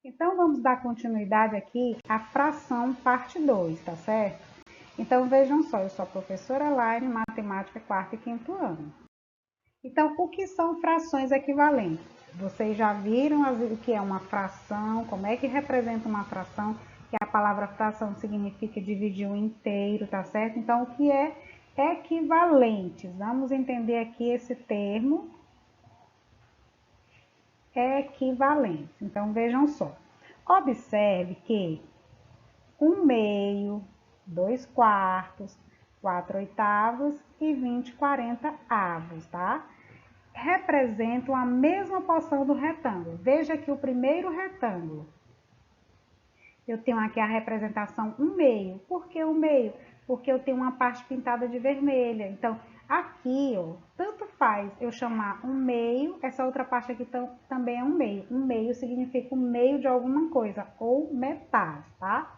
Então, vamos dar continuidade aqui à fração parte 2, tá certo? Então, vejam só, eu sou a professora Laine, matemática, quarto e quinto ano. Então, o que são frações equivalentes? Vocês já viram o que é uma fração, como é que representa uma fração, que a palavra fração significa dividir um inteiro, tá certo? Então, o que é equivalentes? Vamos entender aqui esse termo, equivalentes. Então, vejam só. Observe que 1/2, 2/4, 4/8 e 20/40, tá? Representam a mesma porção do retângulo. Veja que o primeiro retângulo, eu tenho aqui a representação 1/2. Por que 1/2? Porque eu tenho uma parte pintada de vermelha. Então, aqui, ó, tanto faz eu chamar 1/2, essa outra parte aqui também é 1/2. 1/2 significa o meio de alguma coisa, ou metade, tá?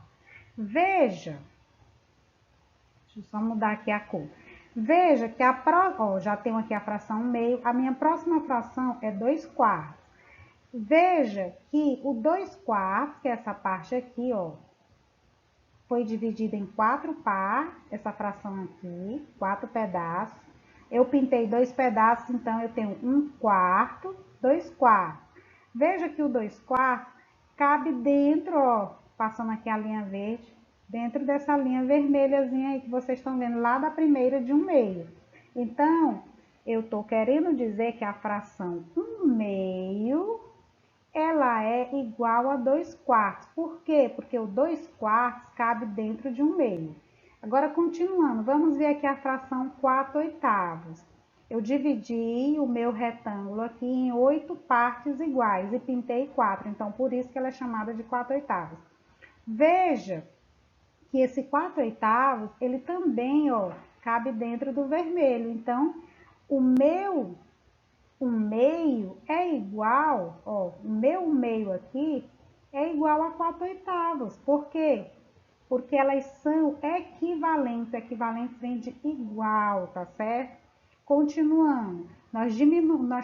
Veja, deixa eu só mudar aqui a cor. Veja que já tenho aqui a fração 1/2, a minha próxima fração é 2/4. Veja que o 2/4, que é essa parte aqui, ó, foi dividida em 4 partes, essa fração aqui, 4 pedaços. Eu pintei 2 pedaços, então eu tenho 1/4, 2/4. Veja que o 2/4 cabe dentro, ó, passando aqui a linha verde, dentro dessa linha vermelhazinha aí que vocês estão vendo lá da primeira de 1/2. Então, eu estou querendo dizer que a fração 1/2 ela é igual a 2/4. Por quê? Porque o 2/4 cabe dentro de 1/2. Agora, continuando, vamos ver aqui a fração 4/8. Eu dividi o meu retângulo aqui em 8 partes iguais e pintei 4. Então, por isso que ela é chamada de 4/8. Veja que esse 4/8, ele também, ó, cabe dentro do vermelho. Então, o meu 1/2 é igual, ó, o meu 1/2 aqui é igual a 4/8. Por quê? Porque elas são equivalentes. Equivalentes vem de igual, tá certo? Continuando, nós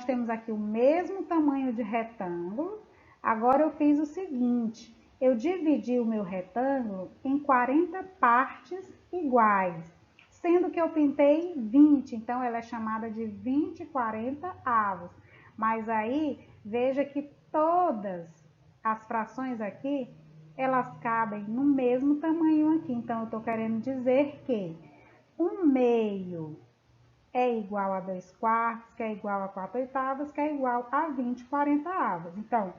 temos aqui o mesmo tamanho de retângulo. Agora eu fiz o seguinte, eu dividi o meu retângulo em 40 partes iguais, sendo que eu pintei 20, então ela é chamada de 20/40. Mas aí, veja que todas as frações aqui, elas cabem no mesmo tamanho aqui. Então, eu estou querendo dizer que 1/2 é igual a 2/4, que é igual a 4/8, que é igual a 20/40. Então,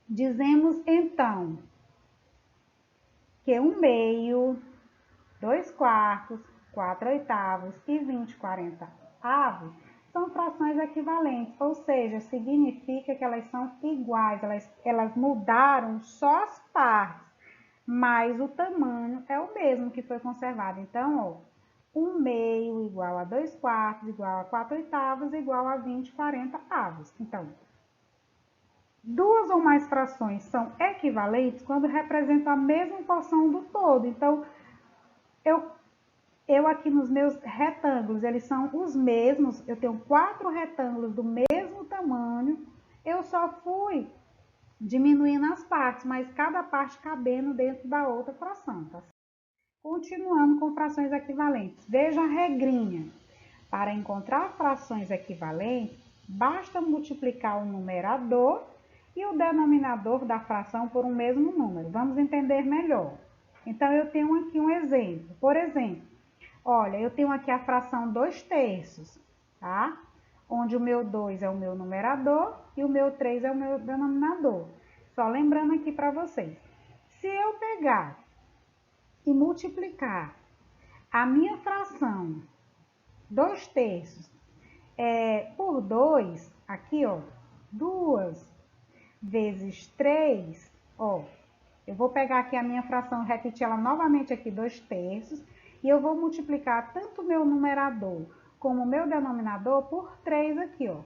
dizemos então que 1/2, 2/4, 4/8 e 20/40 são frações equivalentes, ou seja, significa que elas são iguais, elas mudaram só as partes, mas o tamanho é o mesmo que foi conservado. Então, ó, 1/2 igual a 2/4 igual a 4/8 igual a 20/40. Então, duas ou mais frações são equivalentes quando representam a mesma porção do todo. Então, eu aqui nos meus retângulos, eles são os mesmos, eu tenho 4 retângulos do mesmo tamanho, eu só fui diminuindo as partes, mas cada parte cabendo dentro da outra fração, tá? Continuando com frações equivalentes, veja a regrinha. Para encontrar frações equivalentes, basta multiplicar o numerador e o denominador da fração por um mesmo número. Vamos entender melhor. Então, eu tenho aqui um exemplo. Por exemplo, olha, eu tenho aqui a fração 2/3, tá? Onde o meu 2 é o meu numerador e o meu 3 é o meu denominador. Só lembrando aqui para vocês. Se eu pegar e multiplicar a minha fração 2/3 por 2, aqui, ó, 2 vezes 3, ó, eu vou pegar aqui a minha fração e repetir ela novamente aqui, 2/3, e eu vou multiplicar tanto o meu numerador como o meu denominador por 3 aqui, ó.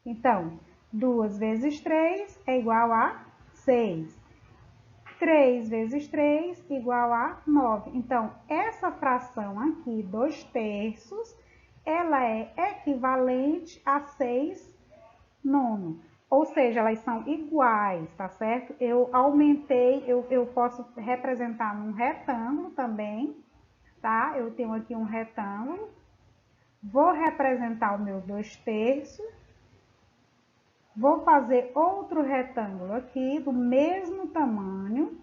Então, 2 vezes 3 é igual a 6. 3 vezes 3 igual a 9. Então, essa fração aqui, 2/3, ela é equivalente a 6/9. ou seja, elas são iguais, tá certo? Eu aumentei, eu posso representar num retângulo também, tá? Eu tenho aqui um retângulo, vou representar o meu 2/3, vou fazer outro retângulo aqui do mesmo tamanho.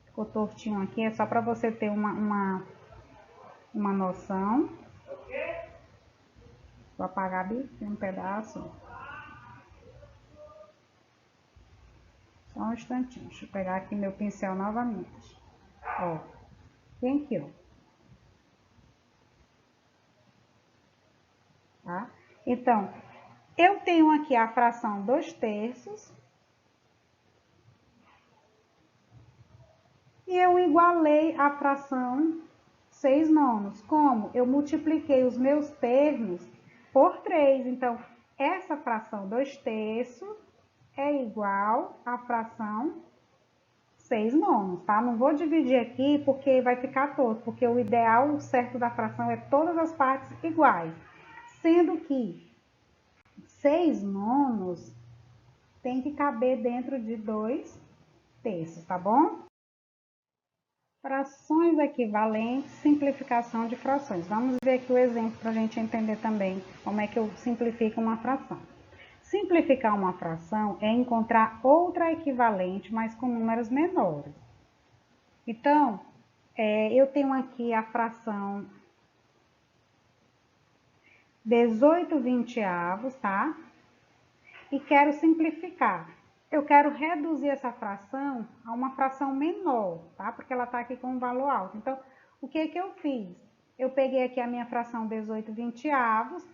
Ficou tortinho aqui, é só para você ter uma noção. Vou apagar bem um pedaço. Só um instantinho. Deixa eu pegar aqui meu pincel novamente. Ó, tem aqui, ó. Tá? Então, eu tenho aqui a fração 2/3. E eu igualei a fração 6/9. Como? Eu multipliquei os meus termos por 3. Então, essa fração 2/3 é igual à fração 6/9, tá? Não vou dividir aqui porque vai ficar torto, porque o ideal certo da fração é todas as partes iguais. Sendo que 6/9 tem que caber dentro de 2/3, tá bom? Frações equivalentes, simplificação de frações. Vamos ver aqui o exemplo para a gente entender também como é que eu simplifico uma fração. Simplificar uma fração é encontrar outra equivalente, mas com números menores. Então, eu tenho aqui a fração 18/20, tá? E quero simplificar. Eu quero reduzir essa fração a uma fração menor, tá? Porque ela tá aqui com um valor alto. Então, o que que eu fiz? Eu peguei aqui a minha fração 18/20,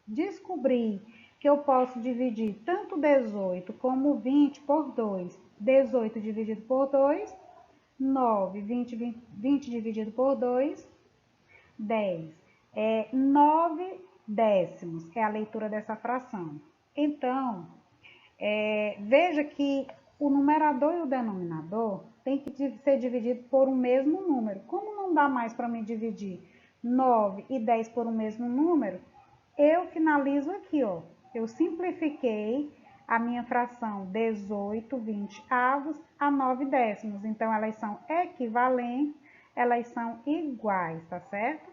descobri que eu posso dividir tanto 18 como 20 por 2. 18 dividido por 2, 9. 20 dividido por 2, 10. 9 décimos é a leitura dessa fração. Então, veja que o numerador e o denominador tem que ser dividido por um mesmo número. Como não dá mais para me dividir 9 e 10 por um mesmo número, eu finalizo aqui, ó. Eu simplifiquei a minha fração 18/20 a 9 décimos. Então, elas são equivalentes, elas são iguais, tá certo?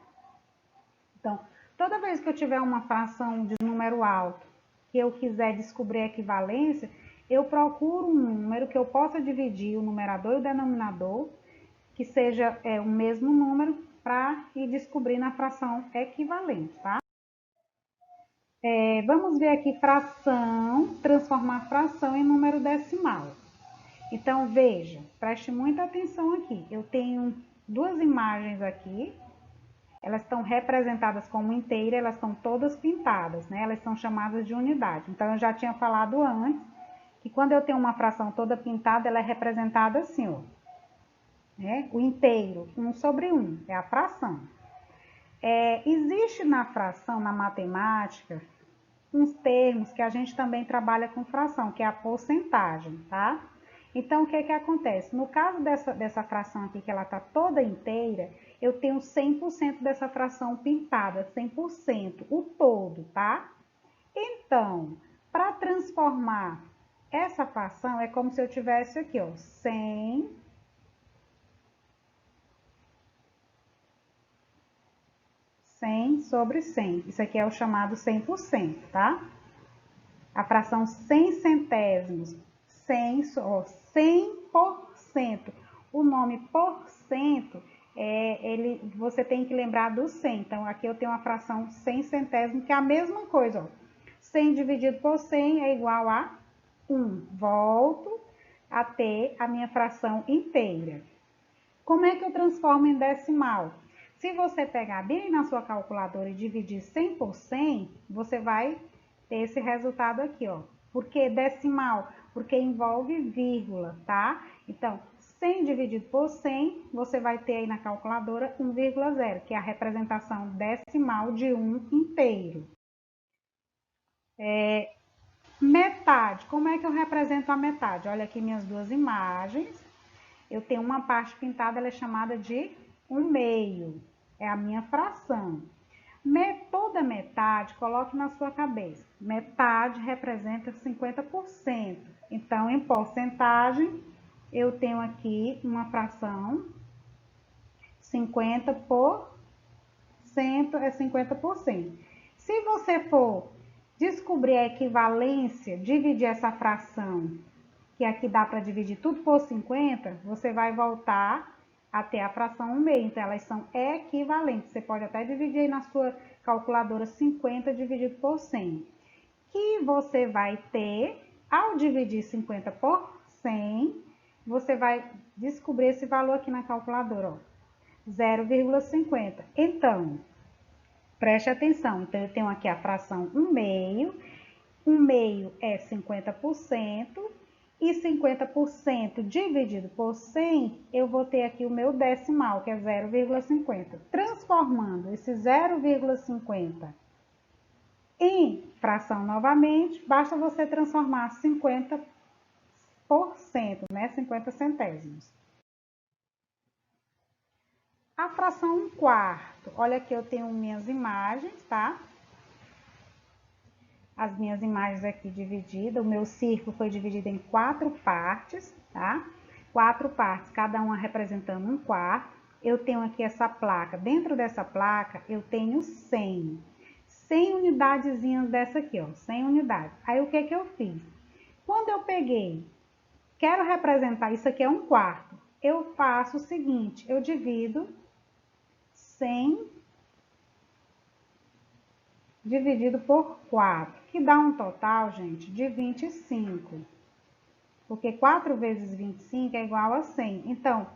Então, toda vez que eu tiver uma fração de número alto, que eu quiser descobrir a equivalência, eu procuro um número que eu possa dividir o numerador e o denominador, que seja o mesmo número, para ir descobrindo a fração equivalente, tá? Vamos ver aqui fração, transformar fração em número decimal. Então, veja, preste muita atenção aqui. Eu tenho duas imagens aqui. Elas estão representadas como inteira, elas estão todas pintadas, né? Elas são chamadas de unidade. Então, eu já tinha falado antes que quando eu tenho uma fração toda pintada, ela é representada assim, ó. Né? O inteiro, 1/1, é a fração. Existe na fração, na matemática, uns termos que a gente também trabalha com fração, que é a porcentagem, tá? Então, o que que acontece? No caso dessa fração aqui, que ela tá toda inteira, eu tenho 100% dessa fração pintada, 100%, o todo, tá? Então, para transformar essa fração, é como se eu tivesse aqui, ó, 100 sobre 100. Isso aqui é o chamado 100%, tá? A fração 100 centésimos, 100%. O nome porcento, você tem que lembrar do 100. Então, aqui eu tenho uma fração 100 centésimos, que é a mesma coisa, ó. 100 dividido por 100 é igual a 1. Volto a ter a minha fração inteira. Como é que eu transformo em decimal? Se você pegar bem na sua calculadora e dividir 100 por 100, você vai ter esse resultado aqui, ó. Por que decimal? Porque envolve vírgula, tá? Então, 100 dividido por 100, você vai ter aí na calculadora 1,0, que é a representação decimal de 1 inteiro. Metade. Como é que eu represento a metade? Olha aqui minhas duas imagens. Eu tenho uma parte pintada, ela é chamada de 1/2. É a minha fração. Toda metade, coloque na sua cabeça. Metade representa 50%. Então, em porcentagem, eu tenho aqui uma fração 50% é 50%. Se você for descobrir a equivalência, dividir essa fração, que aqui dá para dividir tudo por 50, você vai voltar a ter a fração 1/2. Então, elas são equivalentes. Você pode até dividir aí na sua calculadora 50 dividido por 100. Que você vai ter, ao dividir 50 por 100, você vai descobrir esse valor aqui na calculadora, ó, 0,50. Então, preste atenção. Então, eu tenho aqui a fração 1/2. 1/2 é 50%. E 50% dividido por 100, eu vou ter aqui o meu decimal, que é 0,50. Transformando esse 0,50 em fração novamente, basta você transformar 50%, né? 50 centésimos. A fração 1/4. Olha aqui, eu tenho minhas imagens, tá? As minhas imagens aqui divididas, o meu círculo foi dividido em 4 partes, tá? 4 partes, cada uma representando 1/4. Eu tenho aqui essa placa. Dentro dessa placa, eu tenho 100 unidadezinhas dessa aqui, ó, 100 unidades. Aí, o que que eu fiz? Quando eu peguei, quero representar, isso aqui é 1/4, eu faço o seguinte, eu divido 100 dividido por 4, que dá um total, gente, de 25. Porque 4 vezes 25 é igual a 100. Então,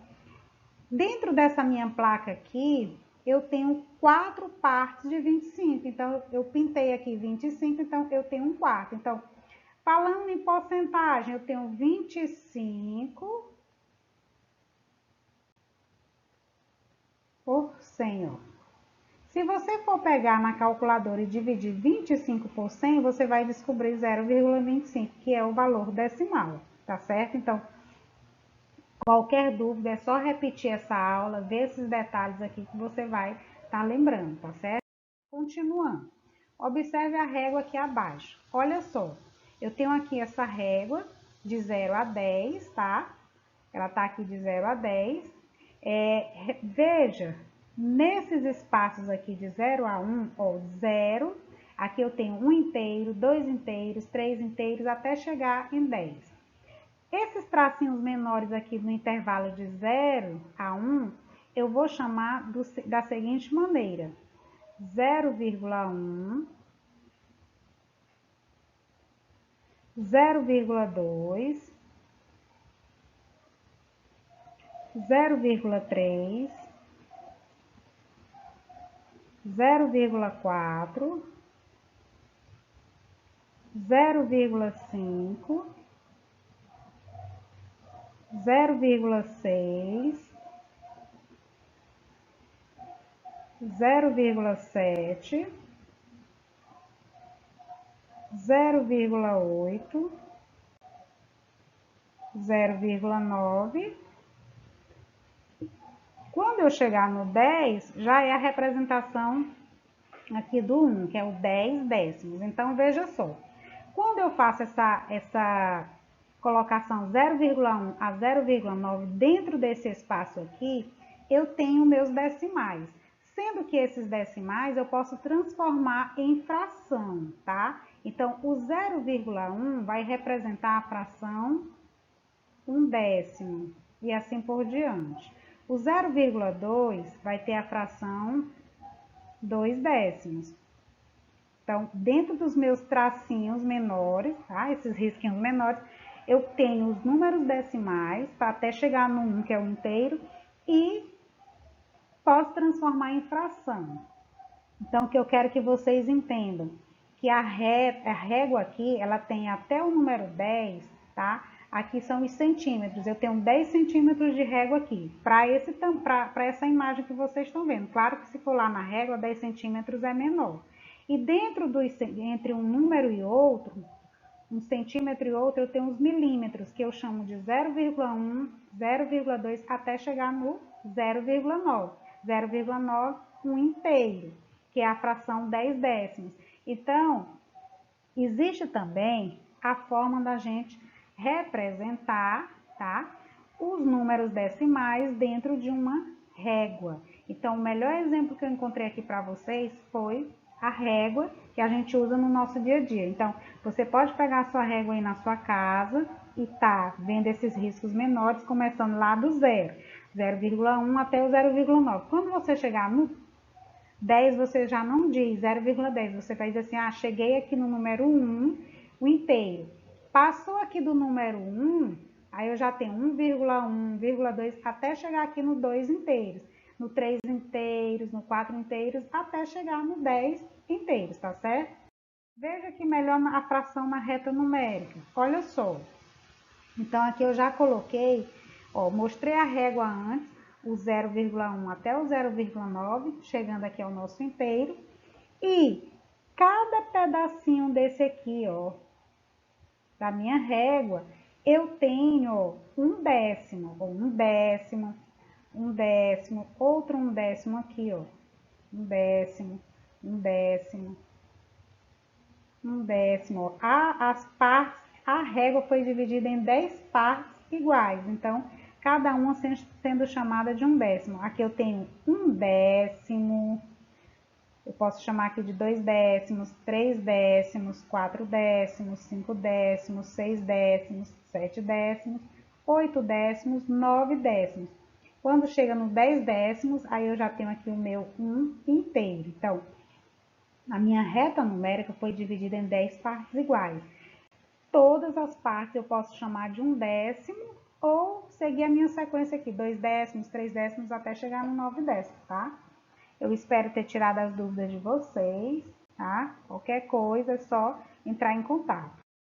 dentro dessa minha placa aqui, eu tenho 4 partes de 25. Então, eu pintei aqui 25, então eu tenho 1/4. Então, falando em porcentagem, eu tenho 25 por 100, ó. Se você for pegar na calculadora e dividir 25 por 100, você vai descobrir 0,25, que é o valor decimal, tá certo? Então, qualquer dúvida é só repetir essa aula, ver esses detalhes aqui que você vai estar lembrando, tá certo? Continuando, observe a régua aqui abaixo. Olha só, eu tenho aqui essa régua de 0 a 10, tá? Ela tá aqui de 0 a 10. Veja, nesses espaços aqui de 0 a 1, ó, 0, aqui eu tenho 1 inteiro, 2 inteiros, 3 inteiros, até chegar em 10. Esses tracinhos menores aqui no intervalo de 0 a 1, eu vou chamar da seguinte maneira: 0,1, 0,2, 0,3, 0,4, 0,5, 0,6, 0,7, 0,8, 0,9. Quando eu chegar no 10, já é a representação aqui do 1, que é o 10 décimos. Então, veja só, quando eu faço essa colocação 0,1 a 0,9 dentro desse espaço aqui, eu tenho meus decimais. Sendo que esses decimais eu posso transformar em fração, tá? Então, o 0,1 vai representar a fração 1/10 e assim por diante. O 0,2 vai ter a fração 2/10. Então, dentro dos meus tracinhos menores, tá? Esses risquinhos menores, eu tenho os números decimais, tá? Até chegar no 1, que é o inteiro, e posso transformar em fração. Então, o que eu quero que vocês entendam, que a régua aqui, ela tem até o número 10, tá? Aqui são os centímetros, eu tenho 10 centímetros de régua aqui, para essa imagem que vocês estão vendo. Claro que se for lá na régua, 10 centímetros é menor. E entre um número e outro, um centímetro e outro, eu tenho os milímetros, que eu chamo de 0,1, 0,2, até chegar no 0,9. 0,9, um inteiro. que é a fração 10 décimos. Então, existe também a forma da gente representar, tá, os números decimais dentro de uma régua. Então, o melhor exemplo que eu encontrei aqui para vocês foi a régua que a gente usa no nosso dia a dia. Então, você pode pegar a sua régua aí na sua casa e tá vendo esses riscos menores, começando lá do 0,1 até o 0,9. Quando você chegar no 10, você já não diz 0,10, você vai dizer assim, ah, cheguei aqui no número 1, o inteiro. Passou aqui do número 1, aí eu já tenho 1,1, 1,2, até chegar aqui no 2 inteiros, no 3 inteiros, no 4 inteiros, até chegar no 10 inteiros, tá certo? Veja aqui melhor a fração na reta numérica. Olha só. Então, aqui eu já coloquei, ó, mostrei a régua antes, o 0,1 até o 0,9, chegando aqui ao nosso inteiro. E cada pedacinho desse aqui, ó, da minha régua, eu tenho, ó, um décimo, um décimo, outro um décimo aqui, ó, um décimo, um décimo, um décimo. Ó. As partes, a régua foi dividida em 10 partes iguais, então cada uma sendo chamada de um décimo. Aqui eu tenho um décimo, eu posso chamar aqui de 2 décimos, 3 décimos, 4 décimos, 5 décimos, 6 décimos, 7 décimos, 8 décimos, 9 décimos. Quando chega no 10 décimos, aí eu já tenho aqui o meu 1 inteiro. Então, a minha reta numérica foi dividida em 10 partes iguais. Todas as partes eu posso chamar de um décimo ou seguir a minha sequência aqui, 2 décimos, 3 décimos, até chegar no 9 décimos, tá? Eu espero ter tirado as dúvidas de vocês, tá? Qualquer coisa é só entrar em contato.